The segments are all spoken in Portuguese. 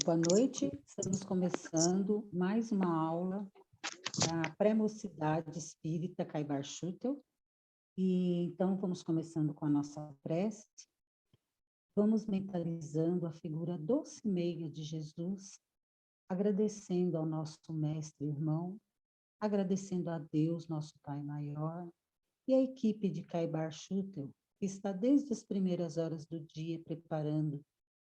Boa noite, estamos começando mais uma aula da pré-mocidade espírita Caibar Schutel, e então vamos começando com a nossa prece, vamos mentalizando a figura doce e meiga de Jesus, agradecendo ao nosso mestre irmão, agradecendo a Deus, nosso Pai maior, e a equipe de Caibar Schutel, que está desde as primeiras horas do dia preparando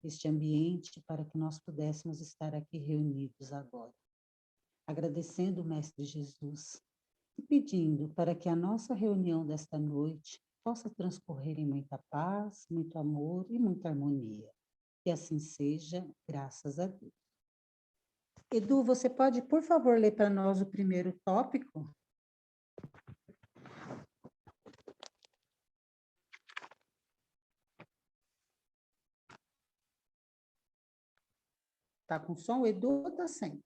este ambiente para que nós pudéssemos estar aqui reunidos agora. Agradecendo o Mestre Jesus e pedindo para que a nossa reunião desta noite possa transcorrer em muita paz, muito amor e muita harmonia. Que assim seja, graças a Deus. Edu, você pode, por favor, ler para nós o primeiro tópico? Está com som? Edu ou está sem?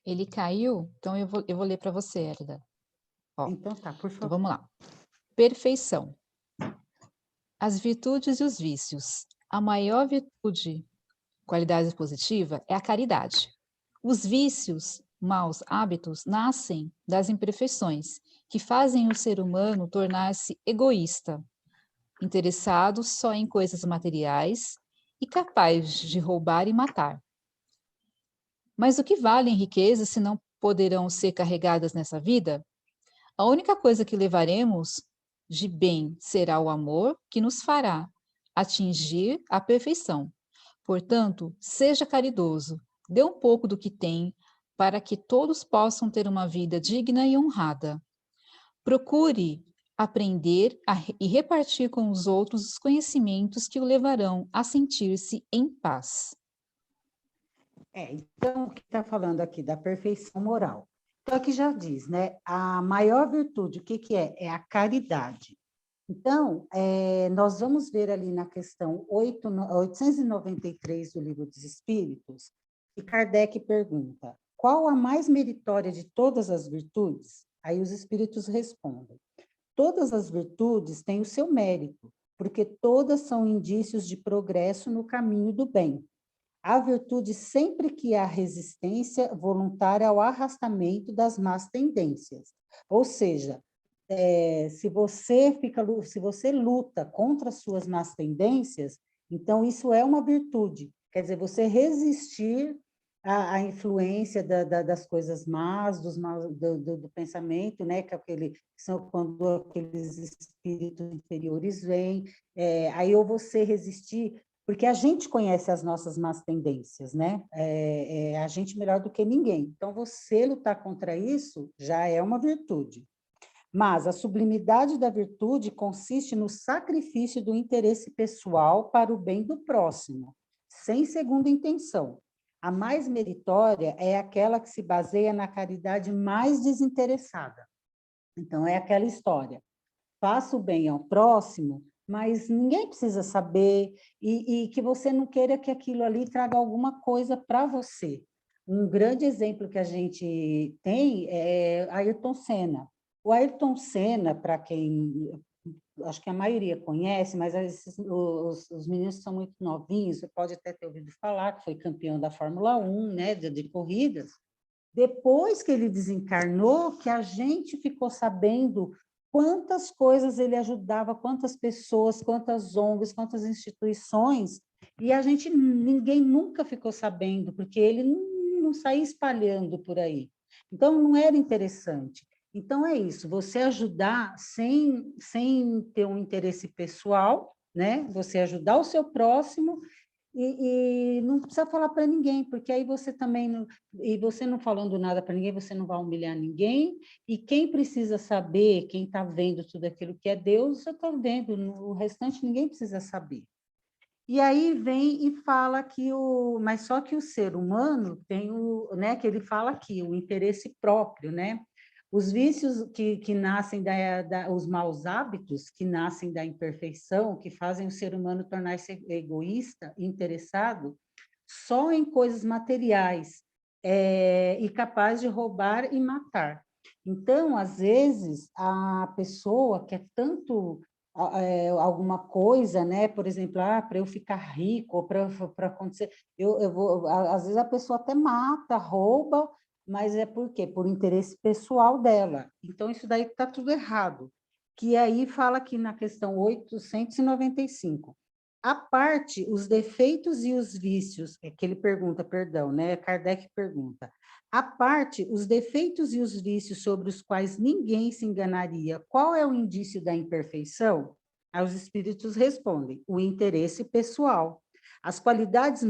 Ele caiu, então eu vou ler para você, Hélida. Então tá, por favor. Então vamos lá. Perfeição. As virtudes e os vícios. A maior virtude, qualidade positiva, é a caridade. Os vícios, maus hábitos, nascem das imperfeições, que fazem o ser humano tornar-se egoísta, interessado só em coisas materiais e capaz de roubar e matar. Mas o que valem riquezas se não poderão ser carregadas nessa vida? A única coisa que levaremos de bem será o amor que nos fará atingir a perfeição. Portanto, seja caridoso, dê um pouco do que tem, para que todos possam ter uma vida digna e honrada. Procure aprender e repartir com os outros os conhecimentos que o levarão a sentir-se em paz. Então, o que está falando aqui da perfeição moral? Então, aqui já diz, né? A maior virtude, o que, que é? É a caridade. Então, nós vamos ver ali na questão 893 do Livro dos Espíritos, que Kardec pergunta, qual a mais meritória de todas as virtudes? Aí os Espíritos respondem, todas as virtudes têm o seu mérito, porque todas são indícios de progresso no caminho do bem. A virtude sempre que há resistência voluntária ao arrastamento das más tendências. Ou seja, se você luta contra as suas más tendências, então isso é uma virtude. Quer dizer, você resistir à influência das coisas más, do pensamento, né? Que são quando aqueles espíritos inferiores vêm. Aí ou você resistir, porque a gente conhece as nossas más tendências, né? A gente melhor do que ninguém. Então, você lutar contra isso já é uma virtude. Mas a sublimidade da virtude consiste no sacrifício do interesse pessoal para o bem do próximo, sem segunda intenção. A mais meritória é aquela que se baseia na caridade mais desinteressada. Então, é aquela história. Faça o bem ao próximo, mas ninguém precisa saber, e que você não queira que aquilo ali traga alguma coisa para você. Um grande exemplo que a gente tem é Ayrton Senna. O Ayrton Senna, para quem, acho que a maioria conhece, mas os meninos são muito novinhos, você pode até ter ouvido falar, que foi campeão da Fórmula 1, né, de corridas. Depois que ele desencarnou, que a gente ficou sabendo quantas coisas ele ajudava, quantas pessoas, quantas ONGs, quantas instituições, e ninguém nunca ficou sabendo, porque ele não saía espalhando por aí. Então, não era interessante. Então, é isso, você ajudar sem ter um interesse pessoal, né? Você ajudar o seu próximo e não precisa falar para ninguém, porque aí você também não, e você não falando nada para ninguém, você não vai humilhar ninguém, e quem precisa saber, quem está vendo tudo aquilo que é Deus, você está vendo, o restante ninguém precisa saber. E aí vem e fala que mas só que o ser humano tem né, que ele fala aqui, o interesse próprio, né? Os vícios que nascem os maus hábitos que nascem da imperfeição, que fazem o ser humano tornar-se egoísta, interessado só em coisas materiais, e capaz de roubar e matar. Então, às vezes, a pessoa quer tanto alguma coisa, né? Por exemplo, para eu ficar rico, ou para acontecer, às vezes a pessoa até mata, rouba, mas é por quê? Por interesse pessoal dela. Então, isso daí está tudo errado. Que aí fala aqui na questão 895. A parte, os defeitos e os vícios, é que ele pergunta, perdão, né? Kardec pergunta. A parte, os defeitos e os vícios sobre os quais ninguém se enganaria, qual é o indício da imperfeição? Aí os espíritos respondem, o interesse pessoal. As qualidades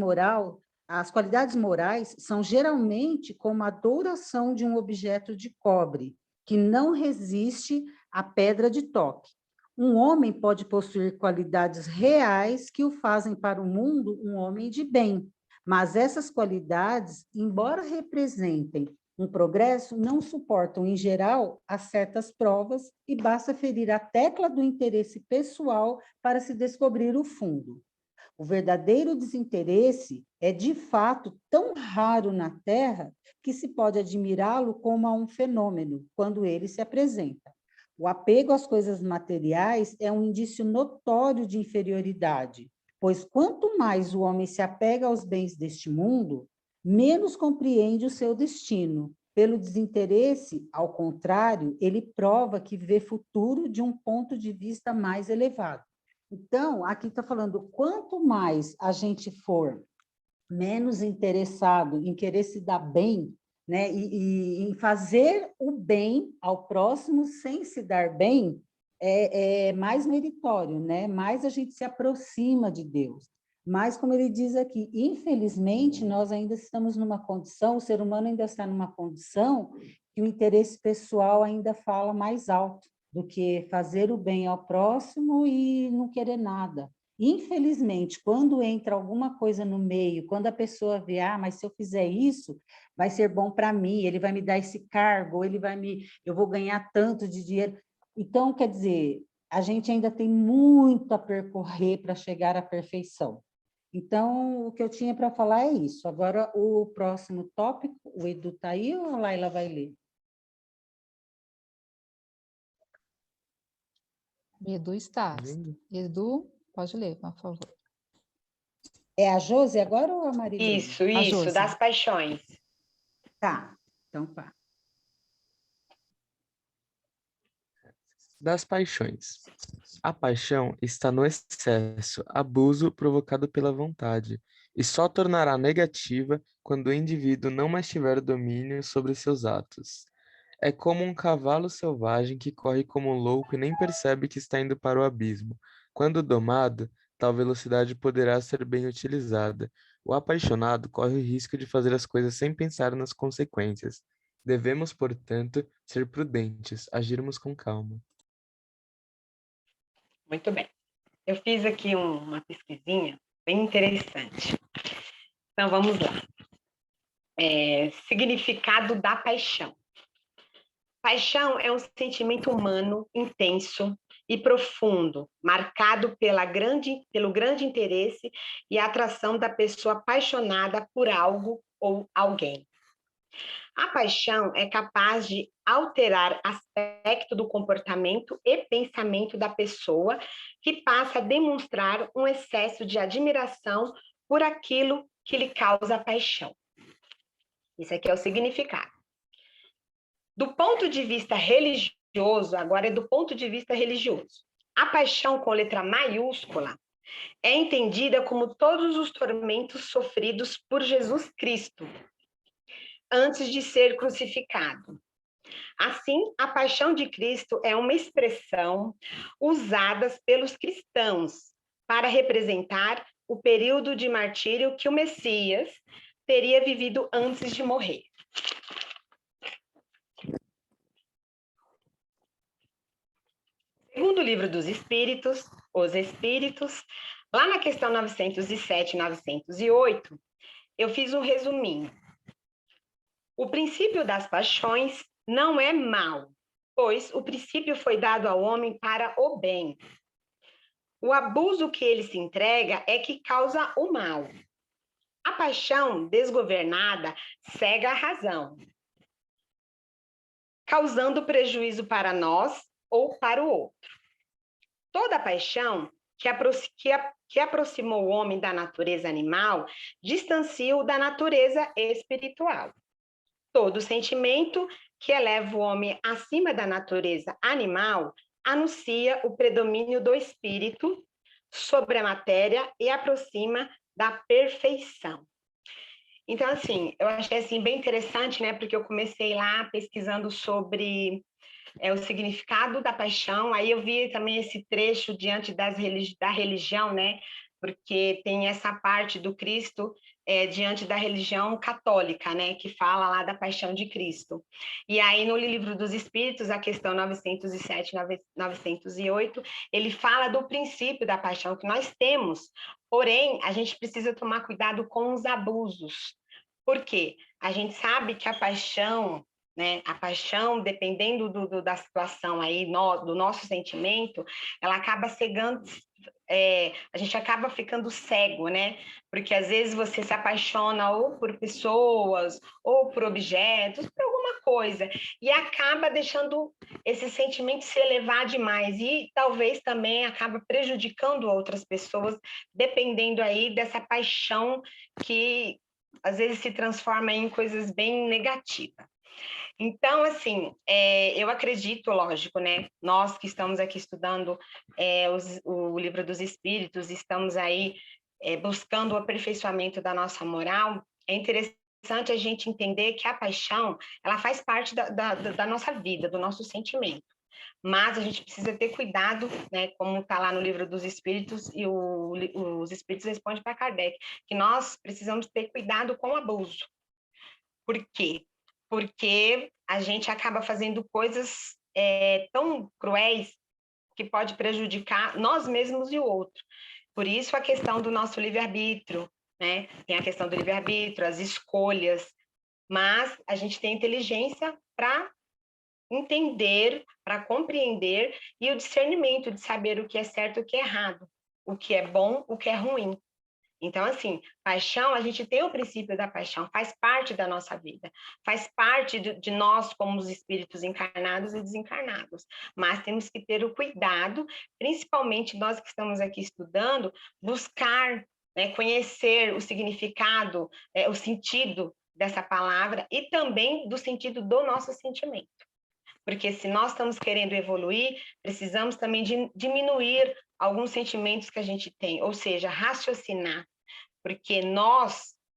morais são geralmente como a douração de um objeto de cobre, que não resiste à pedra de toque. Um homem pode possuir qualidades reais que o fazem para o mundo um homem de bem, mas essas qualidades, embora representem um progresso, não suportam, em geral, a certas provas e basta ferir a tecla do interesse pessoal para se descobrir o fundo. O verdadeiro desinteresse é, de fato, tão raro na Terra que se pode admirá-lo como a um fenômeno, quando ele se apresenta. O apego às coisas materiais é um indício notório de inferioridade, pois quanto mais o homem se apega aos bens deste mundo, menos compreende o seu destino. Pelo desinteresse, ao contrário, ele prova que vê futuro de um ponto de vista mais elevado. Então, aqui está falando, quanto mais a gente for menos interessado em querer se dar bem, né, e em fazer o bem ao próximo sem se dar bem, é mais meritório, né? Mais a gente se aproxima de Deus. Mas, como ele diz aqui, infelizmente, nós ainda estamos numa condição, o ser humano ainda está numa condição que o interesse pessoal ainda fala mais alto do que fazer o bem ao próximo e não querer nada. Infelizmente, quando entra alguma coisa no meio, quando a pessoa vê, mas se eu fizer isso, vai ser bom para mim, ele vai me dar esse cargo, eu vou ganhar tanto de dinheiro. Então, quer dizer, a gente ainda tem muito a percorrer para chegar à perfeição. Então, o que eu tinha para falar é isso. Agora, o próximo tópico, o Edu está aí ou a Laila vai ler? Edu está. Edu, pode ler, por favor. É a Josi agora ou a Marilene? Isso, das paixões. Tá, então tá. Das paixões. A paixão está no excesso, abuso provocado pela vontade, e só tornará negativa quando o indivíduo não mais tiver domínio sobre seus atos. É como um cavalo selvagem que corre como louco e nem percebe que está indo para o abismo. Quando domado, tal velocidade poderá ser bem utilizada. O apaixonado corre o risco de fazer as coisas sem pensar nas consequências. Devemos, portanto, ser prudentes, agirmos com calma. Muito bem. Eu fiz aqui uma pesquisinha bem interessante. Então, vamos lá. Significado da paixão. Paixão é um sentimento humano intenso e profundo, marcado pelo grande interesse e atração da pessoa apaixonada por algo ou alguém. A paixão é capaz de alterar aspecto do comportamento e pensamento da pessoa, que passa a demonstrar um excesso de admiração por aquilo que lhe causa paixão. Isso aqui é o significado. Do ponto de vista religioso, agora é do ponto de vista religioso. A paixão com letra maiúscula é entendida como todos os tormentos sofridos por Jesus Cristo antes de ser crucificado. Assim, a paixão de Cristo é uma expressão usada pelos cristãos para representar o período de martírio que o Messias teria vivido antes de morrer. Segundo o Livro dos Espíritos, Os Espíritos, lá na questão 907 e 908, eu fiz um resuminho. O princípio das paixões não é mal, pois o princípio foi dado ao homem para o bem. O abuso que ele se entrega é que causa o mal. A paixão desgovernada cega a razão, causando prejuízo para nós ou para o outro. toda paixão que aproximou o homem da natureza animal distancia-o da natureza espiritual. Todo sentimento que eleva o homem acima da natureza animal anuncia o predomínio do espírito sobre a matéria e aproxima da perfeição. Então, assim, eu achei assim, bem interessante, né? Porque eu comecei lá pesquisando sobre o significado da paixão, aí eu vi também esse trecho diante da religião, né? Porque tem essa parte do Cristo diante da religião católica, né? Que fala lá da paixão de Cristo. E aí no Livro dos Espíritos, a questão 907, 908, ele fala do princípio da paixão que nós temos, porém, a gente precisa tomar cuidado com os abusos. Por quê? A gente sabe que a paixão, né? A paixão, dependendo da situação aí, do nosso sentimento, ela acaba cegando, a gente acaba ficando cego, né? Porque às vezes você se apaixona ou por pessoas, ou por objetos, por alguma coisa, e acaba deixando esse sentimento se elevar demais, e talvez também acaba prejudicando outras pessoas, dependendo aí dessa paixão que às vezes se transforma em coisas bem negativas. Então, assim, eu acredito, lógico, né? Nós que estamos aqui estudando o Livro dos Espíritos, estamos aí buscando o aperfeiçoamento da nossa moral, é interessante a gente entender que a paixão, ela faz parte da nossa vida, do nosso sentimento. Mas a gente precisa ter cuidado, né? Como está lá no Livro dos Espíritos, e os Espíritos respondem para Kardec, que nós precisamos ter cuidado com o abuso. Por quê? Porque a gente acaba fazendo coisas tão cruéis que pode prejudicar nós mesmos e o outro. Por isso a questão do nosso livre-arbítrio, né? Tem a questão do livre-arbítrio, as escolhas, mas a gente tem inteligência para entender, para compreender, e o discernimento de saber o que é certo e o que é errado, o que é bom, o que é ruim. Então, assim, paixão, a gente tem o princípio da paixão, faz parte da nossa vida, faz parte de nós como os espíritos encarnados e desencarnados, mas temos que ter o cuidado, principalmente nós que estamos aqui estudando, buscar, né, conhecer o significado, o sentido dessa palavra e também do sentido do nosso sentimento. Porque se nós estamos querendo evoluir, precisamos também diminuir alguns sentimentos que a gente tem, ou seja, raciocinar. Porque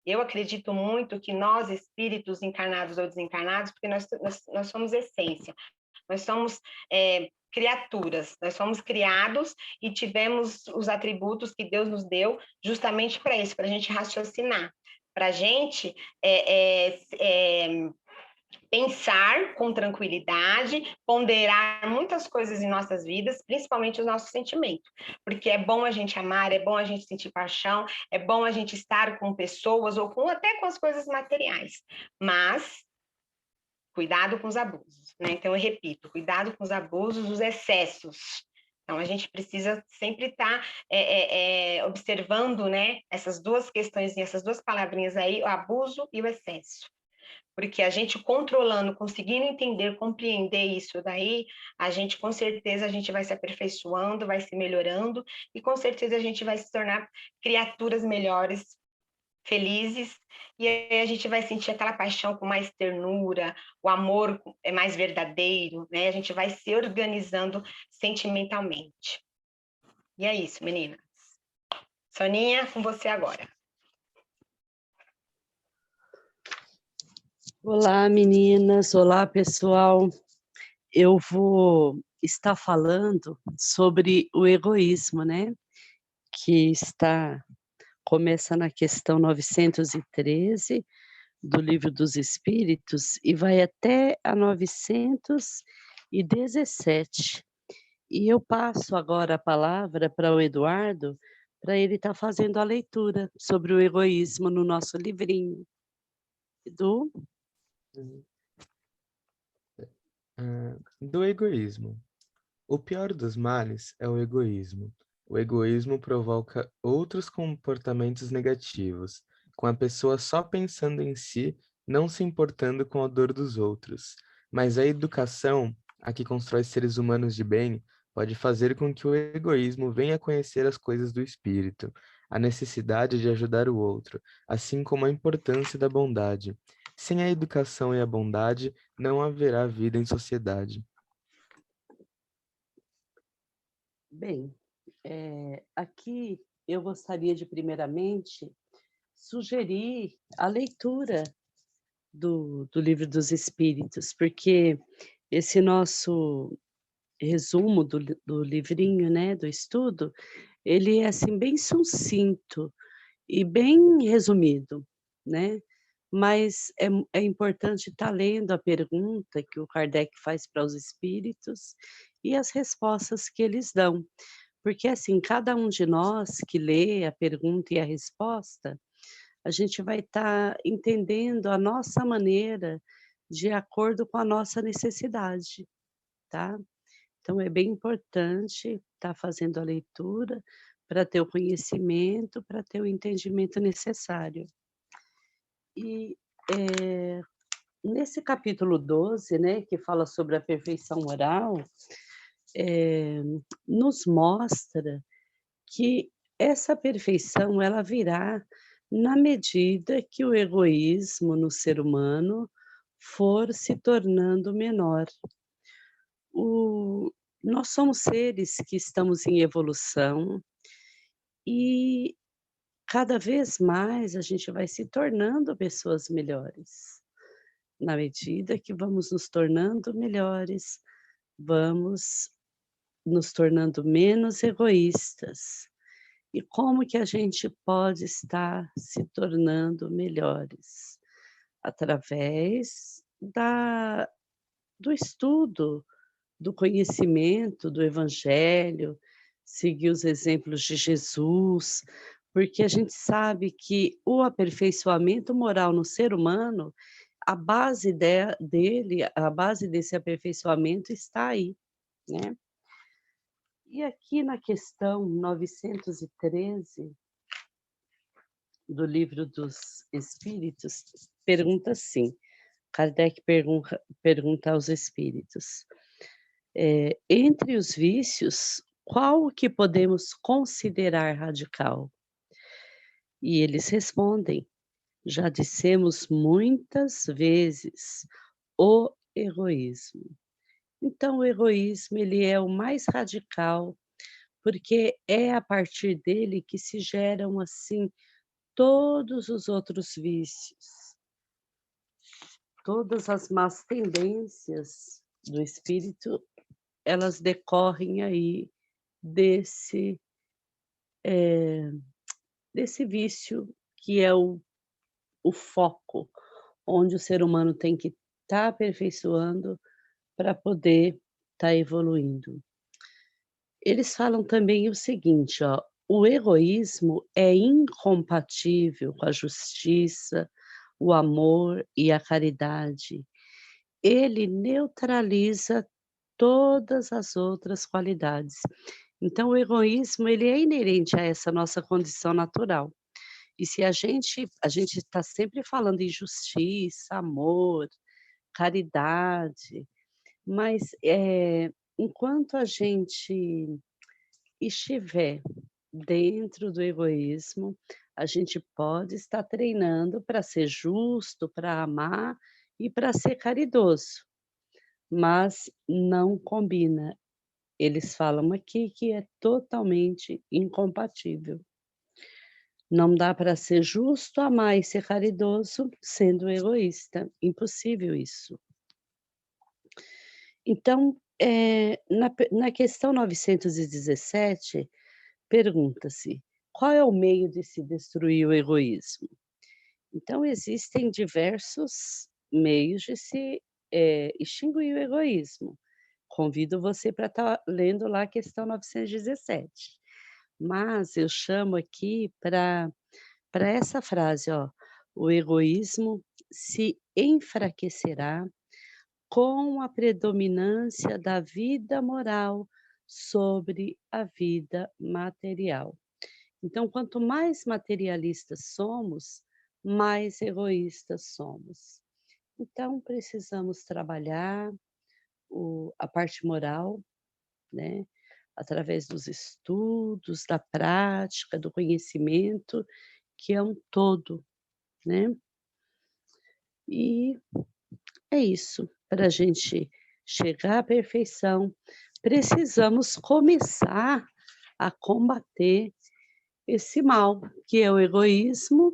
eu acredito muito que nós, espíritos encarnados ou desencarnados, porque nós somos essência, nós somos criaturas, nós somos criados e tivemos os atributos que Deus nos deu justamente para isso, para a gente raciocinar, para a gente pensar com tranquilidade, ponderar muitas coisas em nossas vidas, principalmente os nossos sentimentos, porque é bom a gente amar, é bom a gente sentir paixão, é bom a gente estar com pessoas ou até com as coisas materiais, mas cuidado com os abusos, né? Então eu repito, cuidado com os abusos, os excessos. Então a gente precisa sempre estar observando, né, essas duas questões, essas duas palavrinhas aí, o abuso e o excesso. Porque a gente controlando, conseguindo entender, compreender isso daí, a gente com certeza a gente vai se aperfeiçoando, vai se melhorando e com certeza a gente vai se tornar criaturas melhores, felizes, e aí a gente vai sentir aquela paixão com mais ternura, o amor é mais verdadeiro, né? A gente vai se organizando sentimentalmente. E é isso, meninas. Soninha, com você agora. Olá, meninas. Olá, pessoal. Eu vou estar falando sobre o egoísmo, né? Que começa na questão 913 do Livro dos Espíritos e vai até a 917. E eu passo agora a palavra para o Eduardo, para ele estar fazendo a leitura sobre o egoísmo no nosso livrinho. Edu? Do egoísmo. O pior dos males é o egoísmo. O egoísmo provoca outros comportamentos negativos, com a pessoa só pensando em si, não se importando com a dor dos outros. Mas a educação, a que constrói seres humanos de bem, pode fazer com que o egoísmo venha a conhecer as coisas do espírito, a necessidade de ajudar o outro, assim como a importância da bondade. Sem a educação e a bondade, não haverá vida em sociedade. Bem, aqui eu gostaria de, primeiramente, sugerir a leitura do Livro dos Espíritos, porque esse nosso resumo do livrinho, né, do estudo, ele é, assim, bem sucinto e bem resumido, né, mas é importante estar lendo a pergunta que o Kardec faz para os espíritos e as respostas que eles dão. Porque, assim, cada um de nós que lê a pergunta e a resposta, a gente vai estar entendendo a nossa maneira de acordo com a nossa necessidade, tá. Então é bem importante estar fazendo a leitura para ter o conhecimento, para ter o entendimento necessário. E, nesse capítulo 12, né, que fala sobre a perfeição moral, eh, nos mostra que essa perfeição ela virá na medida que o egoísmo no ser humano for se tornando menor. O Nós somos seres que estamos em evolução e cada vez mais a gente vai se tornando pessoas melhores. Na medida que vamos nos tornando melhores, vamos nos tornando menos egoístas. E como que a gente pode estar se tornando melhores? Através do estudo, do conhecimento do evangelho, seguir os exemplos de Jesus, porque a gente sabe que o aperfeiçoamento moral no ser humano, a base dele, a base desse aperfeiçoamento está aí, né. E aqui na questão 913 do Livro dos Espíritos, pergunta assim, Kardec pergunta aos espíritos: entre os vícios, qual o que podemos considerar radical? E eles respondem: já dissemos muitas vezes, o egoísmo. Então, o egoísmo ele é o mais radical, porque é a partir dele que se geram assim todos os outros vícios, todas as más tendências do espírito, elas decorrem aí desse eh, desse vício que é o foco, onde o ser humano tem que estar aperfeiçoando para poder estar evoluindo. Eles falam também o seguinte, ó: o egoísmo é incompatível com a justiça, o amor e a caridade. Ele neutraliza todas as outras qualidades. Então o egoísmo ele é inerente a essa nossa condição natural. E se a gente está sempre falando em justiça, amor, caridade, mas, enquanto a gente estiver dentro do egoísmo, a gente pode estar treinando para ser justo, para amar e para ser caridoso, mas não combina. Eles falam aqui que é totalmente incompatível. Não dá para ser justo, amar e ser caridoso sendo egoísta, impossível isso. Então, na questão 917, pergunta-se: qual é o meio de se destruir o egoísmo? Então, existem diversos meios de se, extinguir o egoísmo. Convido você para estar lendo lá a questão 917. Mas eu chamo aqui para essa frase, ó: "O egoísmo se enfraquecerá com a predominância da vida moral sobre a vida material". Então, quanto mais materialistas somos, mais egoístas somos. Então, precisamos trabalhar a parte moral, né? através dos estudos, da prática, do conhecimento, que é um todo, né? E é isso. Para a gente chegar à perfeição, precisamos começar a combater esse mal, que é o egoísmo,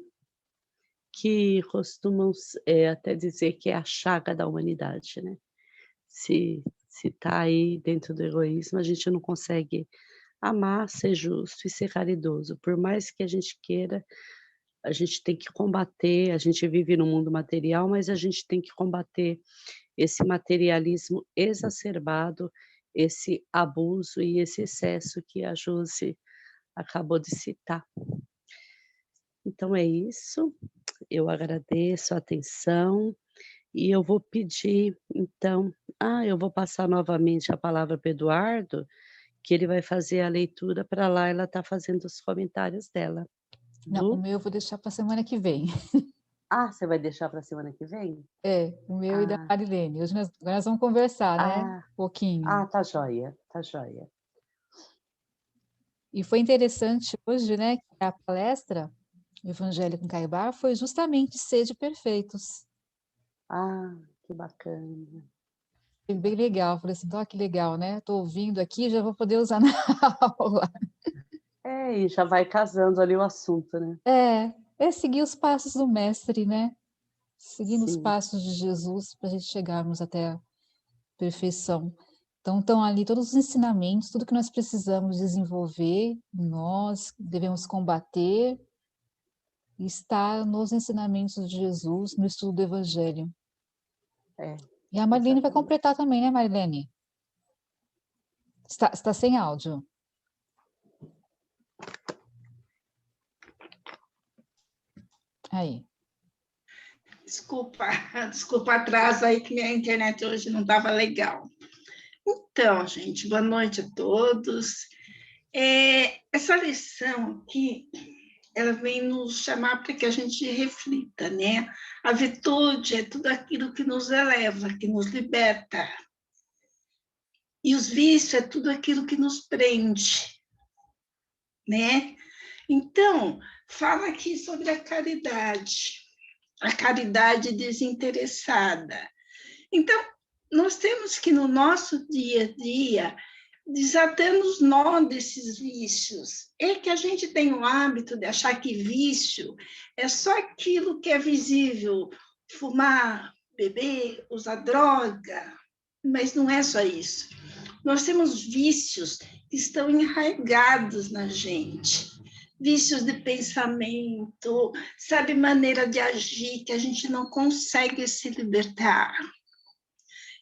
que costumam até dizer que é a chaga da humanidade, né? Se está aí dentro do egoísmo, a gente não consegue amar, ser justo e ser caridoso. Por mais que a gente queira, a gente tem que combater. A gente vive no mundo material, mas a gente tem que combater esse materialismo exacerbado, esse abuso e esse excesso que a Josi acabou de citar. Então é isso, eu agradeço a atenção e eu vou pedir, então, eu vou passar novamente a palavra para o Eduardo, que ele vai fazer a leitura para lá, ela está fazendo os comentários dela. Não, o meu eu vou deixar para semana que vem. Você vai deixar para semana que vem? O meu e da Ah, Marilene. Hoje agora nós vamos conversar, né? Um pouquinho. tá joia, tá joia. E foi interessante hoje, né, que a palestra, o Evangelho com Caibar, foi justamente Sede Perfeitos. Que bacana. Foi bem legal. Falei assim, que legal, né? Estou ouvindo aqui, já vou poder usar na aula. E já vai casando ali o assunto, né? É seguir os passos do Mestre, né? Seguindo os Sim. passos de Jesus para a gente chegarmos até a perfeição. Então, estão ali todos os ensinamentos, tudo que nós precisamos desenvolver, nós devemos combater, está nos ensinamentos de Jesus, no estudo do Evangelho. E a Marilene vai completar também, né, Marilene? Está sem áudio. Aí. Desculpa o atraso aí que minha internet hoje não estava legal. Então, gente, boa noite a todos. Essa lição aqui, ela vem nos chamar para que a gente reflita, né? A virtude é tudo aquilo que nos eleva, que nos liberta. E os vícios é tudo aquilo que nos prende, né? Então, fala aqui sobre a caridade desinteressada. Então, nós temos que, no nosso dia a dia, desatando os nós desses vícios. É que a gente tem o hábito de achar que vício é só aquilo que é visível, fumar, beber, usar droga, mas não é só isso. Nós temos vícios que estão enraizados na gente, vícios de pensamento, sabe, maneira de agir que a gente não consegue se libertar.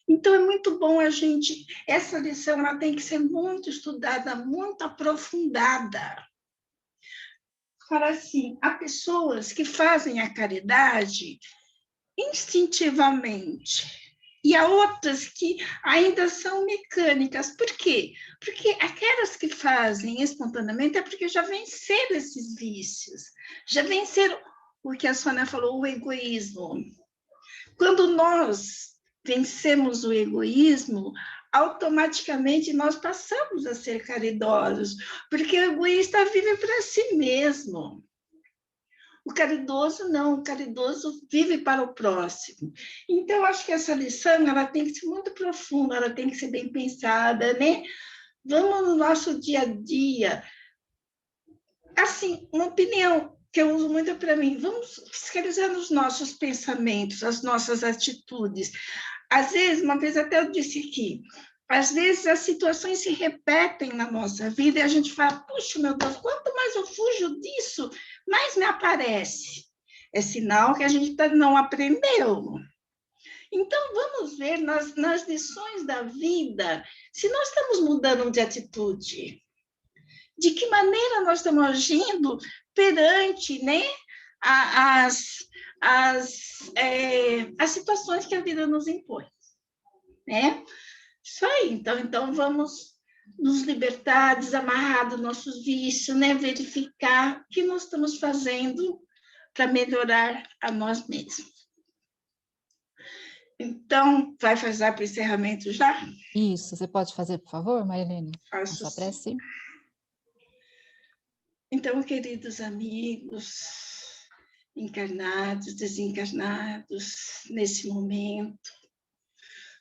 Então, é muito bom essa lição ela tem que ser muito estudada, muito aprofundada. Agora, assim, há pessoas que fazem a caridade instintivamente, e há outras que ainda são mecânicas. Por quê? Porque aquelas que fazem espontaneamente é porque já venceram esses vícios, já venceram o que a Sônia falou, o egoísmo. Quando nós vencemos o egoísmo, automaticamente nós passamos a ser caridosos, porque o egoísta vive para si mesmo. O caridoso não, o caridoso vive para o próximo. Então, acho que essa lição ela tem que ser muito profunda, ela tem que ser bem pensada, né? Vamos no nosso dia a dia. Assim, uma opinião que eu uso muito para mim, vamos fiscalizar os nossos pensamentos, as nossas atitudes. Às vezes, uma vez até eu disse aqui, às vezes as situações se repetem na nossa vida e a gente fala, puxa, meu Deus, quanto mais eu fujo disso, mais me aparece. É sinal que a gente não aprendeu. Então, vamos ver nas lições da vida se nós estamos mudando de atitude. De que maneira nós estamos agindo perante, né, as situações que a vida nos impõe, né? Isso aí, então vamos nos libertar, desamarrar dos nossos vícios, né? Verificar o que nós estamos fazendo para melhorar a nós mesmos. Então, vai fazer para o encerramento já? Isso, você pode fazer, por favor, Marilene? Faço Essa sim. prece? Então, queridos amigos, encarnados, desencarnados, nesse momento,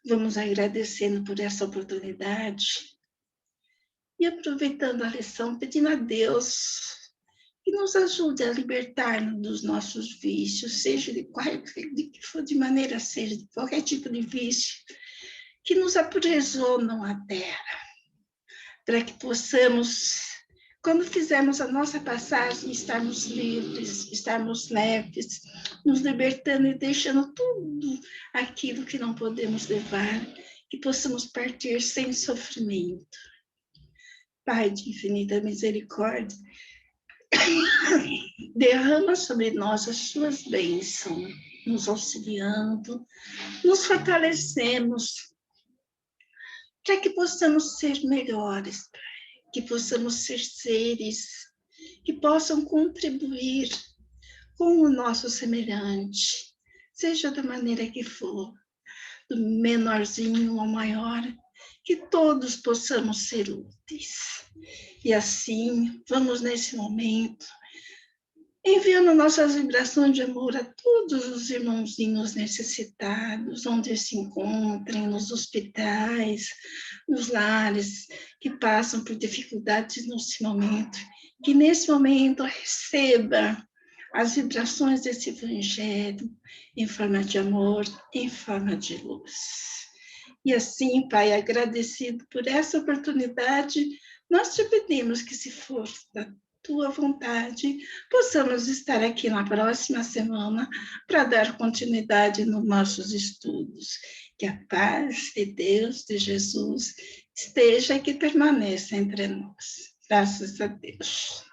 vamos agradecendo por essa oportunidade e aproveitando a lição, pedindo a Deus que nos ajude a libertar-nos dos nossos vícios, seja de que for de maneira, seja de qualquer tipo de vício, que nos aprisionam à terra, para que possamos, quando fizermos a nossa passagem, estarmos livres, estarmos leves, nos libertando e deixando tudo aquilo que não podemos levar, que possamos partir sem sofrimento. Pai de infinita misericórdia, derrama sobre nós as suas bênçãos, nos auxiliando, nos fortalecemos, para que possamos ser melhores, que possamos ser seres que possam contribuir com o nosso semelhante, seja da maneira que for, do menorzinho ao maior, que todos possamos ser úteis. E assim, vamos nesse momento, enviando nossas vibrações de amor a todos os irmãozinhos necessitados, onde se encontrem, nos hospitais, nos lares, que passam por dificuldades nesse momento, que nesse momento receba as vibrações desse evangelho em forma de amor, em forma de luz. E assim, Pai, agradecido por essa oportunidade, nós te pedimos que, se for da tua vontade, possamos estar aqui na próxima semana para dar continuidade nos nossos estudos. Que a paz de Deus, de Jesus, esteja e que permaneça entre nós. Graças a Deus.